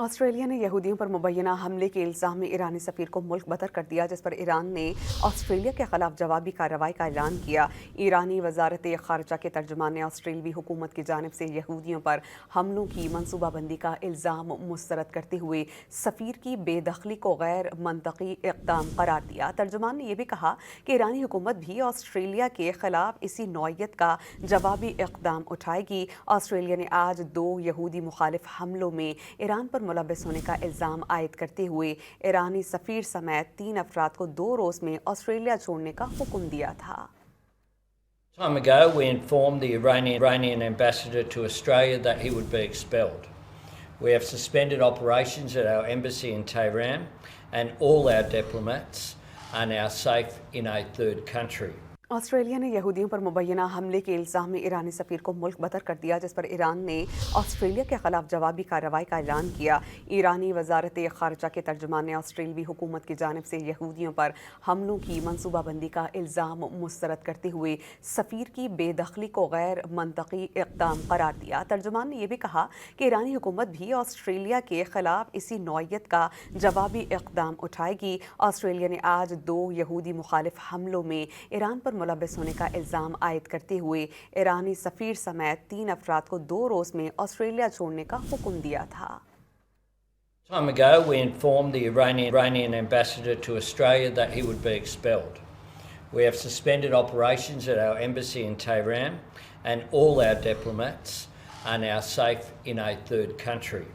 Australia ने यहूदियों पर मुबैना हमले के इल्ज़ाम में ईरानी सफ़ीर को मुल्क बदर कर दिया, जिस पर ईरान ने ऑस्ट्रेलिया के खिलाफ जवाबी कार्रवाई का ऐलान किया। ईरानी वजारत ख़ारजा के तर्जुमान ने ऑस्ट्रेलवी हुकूमत की जानिब से यहूदियों पर हमलों की मनसूबाबंदी का इल्ज़ाम मुस्तरद करते हुए सफ़ीर की बेदखली को गैर मनतकी इक़दाम करार दिया। तर्जुमान ने यह भी कहा कि ईरानी हुकूमत भी ऑस्ट्रेलिया के खिलाफ इसी नौइयत का जवाबी इक़दाम उठाएगी। ऑस्ट्रेलिया ने आज 2 यहूदी मुखालिफ हमलों में ईरान पर मुलव्वस होने का इल्ज़ाम आयद करते हुए ईरानी सफ़ीर समेत 3 अफराद को 2 रोज़ में ऑस्ट्रेलिया छोड़ने का हुक्म दिया था। Time ago, we informed the Iranian ambassador to Australia that he would be expelled. We have suspended operations at our embassy in Tehran, and all our diplomats are now safe in a third country. Australia ने यहूदियों पर मुबैना हमले के इल्ज़ाम में ईरानी सफ़ीर को मुल्क बदर कर दिया, जिस पर ईरान ने ऑस्ट्रेलिया के खिलाफ जवाबी कार्रवाई का ऐलान किया। ईरानी वजारत ख़ारजा के तर्जुमान ने ऑस्ट्रेलवी हुकूमत की जानिब से यहूदियों पर हमलों की मनसूबाबंदी का इल्ज़ाम मुस्तरद करते हुए सफ़ीर की बेदखली को गैर मनतकी इक़दाम करार दिया। तर्जुमान ने यह भी कहा कि ईरानी हुकूमत भी ऑस्ट्रेलिया के खिलाफ इसी नौइयत का जवाबी इक़दाम उठाएगी। ऑस्ट्रेलिया ने आज 2 यहूदी मुखालिफ हमलों में ईरान पर मुलव्वस होने का इल्ज़ाम आयद करते हुए ईरानी सफ़ीर समेत 3 अफराद को 2 रोज़ में ऑस्ट्रेलिया छोड़ने का हुक्म दिया था। Time ago, we informed the Iranian ambassador to Australia that he would be expelled. We have suspended operations at our embassy in Tehran, and all our diplomats are now safe in a third country.